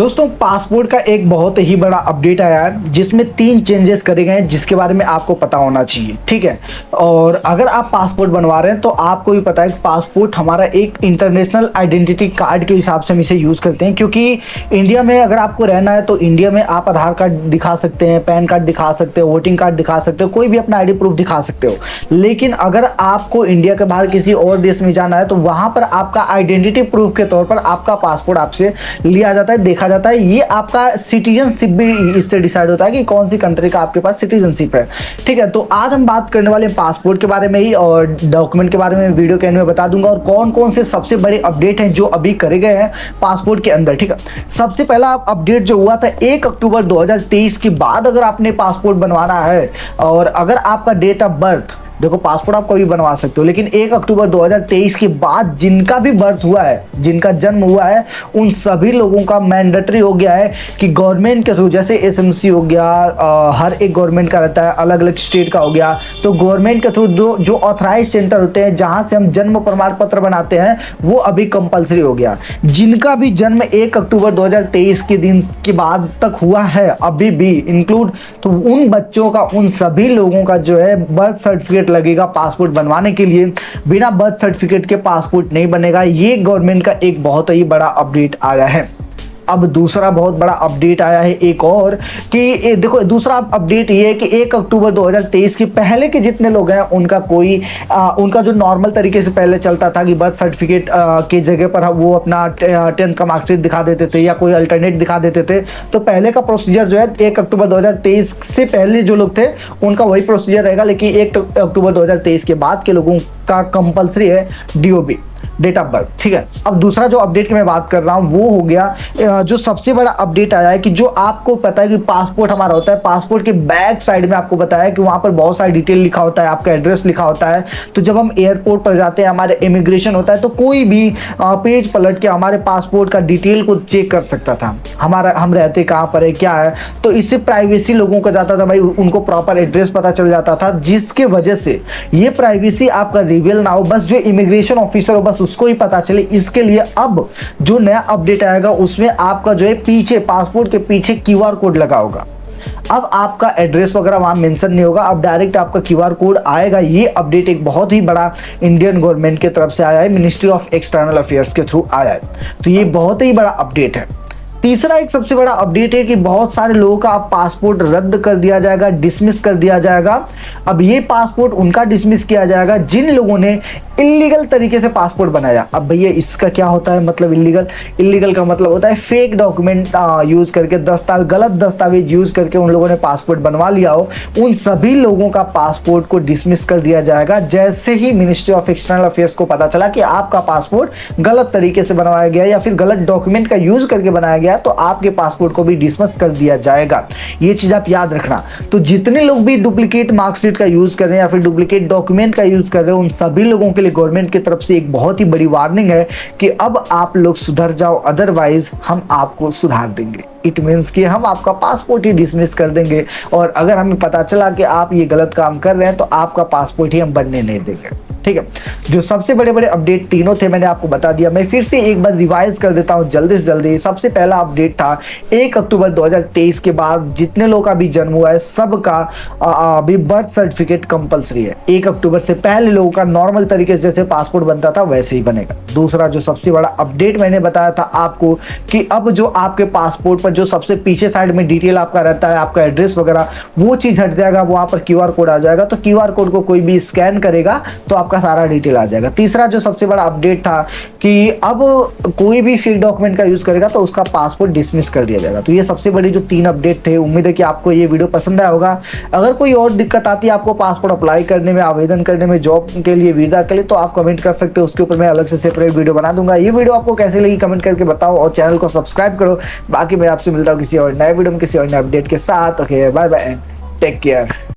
दोस्तों पासपोर्ट का एक बहुत ही बड़ा अपडेट आया है जिसमें 3 चेंजेस करे गए हैं जिसके बारे में आपको पता होना चाहिए। ठीक है, और अगर आप पासपोर्ट बनवा रहे हैं तो आपको भी पता है कि पासपोर्ट हमारा एक इंटरनेशनल आइडेंटिटी कार्ड के हिसाब से हम इसे यूज़ करते हैं, क्योंकि इंडिया में अगर आपको रहना है तो इंडिया में आप आधार कार्ड दिखा सकते हैं, पैन कार्ड दिखा सकते हो, वोटिंग कार्ड दिखा सकते हो, कोई भी अपना आईडी प्रूफ दिखा सकते हो। लेकिन अगर आपको इंडिया के बाहर किसी और देश में जाना है तो वहां पर आपका आइडेंटिटी प्रूफ के तौर पर आपका पासपोर्ट आपसे लिया जाता है, देखा जाता है। ये आपका सिटीजनशिप भी इससे डिसाइड होता है कि कौन सी कंट्री का आपके पास सिटीजनशिप है। ठीक है, तो आज हम बात करने वाले पासपोर्ट के बारे में ही और डॉक्यूमेंट के बारे में वीडियो के एंड में बता दूंगा और कौन कौन से सबसे बड़े अपडेट हैं जो अभी करे गए हैं पासपोर्ट के अंदर। ठीक है, सबसे पहला अपडेट जो हुआ था 1 अक्टूबर 2023 के बाद अगर आपने पासपोर्ट बनवाना है और अगर आपका डेट ऑफ बर्थ, देखो पासपोर्ट आप कभी बनवा सकते हो, लेकिन 1 अक्टूबर 2023 के बाद जिनका भी बर्थ हुआ है, जिनका जन्म हुआ है, उन सभी लोगों का मैंडेटरी हो गया है कि गवर्नमेंट के थ्रू, जैसे एसएमसी हो गया, हर एक गवर्नमेंट का रहता है, अलग अलग स्टेट का हो गया, तो गवर्नमेंट के थ्रू जो ऑथराइज सेंटर होते हैं जहां से हम जन्म प्रमाण पत्र बनाते हैं वो अभी कंपलसरी हो गया। जिनका भी जन्म 1 अक्टूबर 2023 के दिन के बाद तक हुआ है अभी भी इंक्लूड, तो उन बच्चों का, उन सभी लोगों का जो है बर्थ सर्टिफिकेट लगेगा पासपोर्ट बनवाने के लिए। बिना बर्थ सर्टिफिकेट के पासपोर्ट नहीं बनेगा। ये गवर्नमेंट का एक बहुत ही बड़ा अपडेट आया है। अब दूसरा बहुत बड़ा अपडेट आया है एक और कि देखो, दूसरा अपडेट ये है कि 1 अक्टूबर 2023 के पहले के जितने लोग हैं उनका उनका जो नॉर्मल तरीके से पहले चलता था कि बर्थ सर्टिफिकेट के जगह पर वो अपना 10th का मार्कशीट दिखा देते थे या कोई अल्टरनेट दिखा देते थे, तो पहले का प्रोसीजर जो है 1 अक्टूबर 2023 से पहले जो लोग थे उनका वही प्रोसीजर रहेगा। लेकिन 1 अक्टूबर 2023 के बाद के लोगों का कंपलसरी है DOB, डेट ऑफ बर्थ। ठीक है, अब दूसरा जो अपडेट की मैं बात कर रहा हूं वो हो गया, जो सबसे बड़ा अपडेट आया है कि जो आपको पता है कि पासपोर्ट हमारा होता है, पासपोर्ट के बैक साइड में आपको बताया कि वहां पर बहुत सारी डिटेल लिखा होता है, आपका एड्रेस लिखा होता है। तो जब हम एयरपोर्ट पर जाते हैं, हमारे इमिग्रेशन होता है, तो कोई भी पेज पलट के हमारे पासपोर्ट का डिटेल को चेक कर सकता था, हम रहते कहाँ पर है, क्या है। तो इससे प्राइवेसी लोगों को जाता था, भाई उनको प्रॉपर एड्रेस पता चल जाता था, जिसके वजह से ये प्राइवेसी आपका रिवील ना हो, बस जो इमिग्रेशन ऑफिसर हो बस उसको ही पता चले। इसके लिए अब जो नया अपडेट आएगा उसमें आपका जो है पीछे, पासपोर्ट के पीछे QR कोड लगा होगा। अब आपका एड्रेस वगैरह वहां मेंशन नहीं होगा, अब डायरेक्ट आपका QR कोड आएगा। ये अपडेट एक बहुत ही बड़ा इंडियन गवर्नमेंट की तरफ से आया है, मिनिस्ट्री ऑफ एक्सटर्नल अफेयर्स के थ्रू आया है। तो ये बहुत ही बड़ा अपडेट है। तीसरा एक सबसे बड़ा अपडेट है कि बहुत सारे लोगों का अब पासपोर्ट रद्द कर दिया जाएगा, डिसमिस कर दिया जाएगा। अब ये पासपोर्ट उनका डिसमिस किया जाएगा जिन लोगों ने इलीगल तरीके से पासपोर्ट बनाया। अब भैया इसका क्या होता है मतलब इलीगल का मतलब होता है फेक डॉक्यूमेंट यूज करके, गलत दस्तावेज यूज करके उन लोगों ने पासपोर्ट बनवा लिया हो, उन सभी लोगों का पासपोर्ट को डिसमिस कर दिया जाएगा। जैसे ही मिनिस्ट्री ऑफ एक्सटर्नल अफेयर्स को पता चला कि आपका पासपोर्ट गलत तरीके से बनवाया गया या फिर गलत डॉक्यूमेंट का यूज करके बनाया गया, तो आपके पासपोर्ट को भी डिसमिस कर दिया जाएगा। ये चीज आप याद रखना। तो जितने लोग भी डुप्लीकेट मार्कशीट का यूज कर रहे हैं या फिर डुप्लीकेट डॉक्यूमेंट का यूज कर रहे हैं, उन सभी लोगों के लिए गवर्नमेंट की तरफ से एक बहुत ही बड़ी वार्निंग है कि अब आप लोग सुधर जाओ, अदरवाइज हम आपको सुधार देंगे। इट मीन्स कि हम आपका पासपोर्ट ही डिसमिस कर देंगे और अगर हमें पता चला कि आप ये गलत काम कर रहे हैं तो आपका पासपोर्ट ही हम बनने नहीं देंगे। ठीक है, जो सबसे बड़े बड़े अपडेट तीनों थे मैंने आपको बता दिया। मैं फिर से एक बार रिवाइज कर देता हूं जल्दी से जल्दी। सबसे पहला अपडेट था 1 अक्टूबर 2023 के बाद जितने लोग का भी जन्म हुआ है सबका अभी बर्थ सर्टिफिकेट कंपलसरी है। 1 अक्टूबर से पहले लोगों का नॉर्मल तरीके से जैसे पासपोर्ट बनता था वैसे ही बनेगा। दूसरा जो सबसे बड़ा अपडेट मैंने बताया था आपको कि अब जो आपके पासपोर्ट पर जो सबसे पीछे साइड में डिटेल आपका रहता है, आपका एड्रेस वगैरह, वो चीज हट जाएगा, वहां पर QR कोड आ जाएगा। तो QR कोड को कोई भी स्कैन करेगा तो आपका सारा डिटेल आ जाएगा। तीसरा जो सबसे बड़ा अपडेट था कि अब कोई भी फेक डॉक्यूमेंट का यूज करेगा तो उसका पासपोर्ट डिसमिस कर दिया जाएगा। तो ये सबसे बड़ी जो 3 अपडेट थे। उम्मीद है कि आपको ये वीडियो पसंद आया होगा। अगर कोई और दिक्कत आती है आपको पासपोर्ट अप्लाई करने में, आवेदन करने में, जॉब के लिए, वीजा के लिए, तो आप कमेंट कर सकते हो, उसके ऊपर मैं अलग से सेपरेट वीडियो बना दूंगा। ये वीडियो आपको कैसी लगी कमेंट करके बताओ और चैनल को सब्सक्राइब करो। बाकी मैं आपसे मिलता हूँ किसी और नए वीडियो में किसी और नए अपडेट के साथ। Okay, bye bye and take care.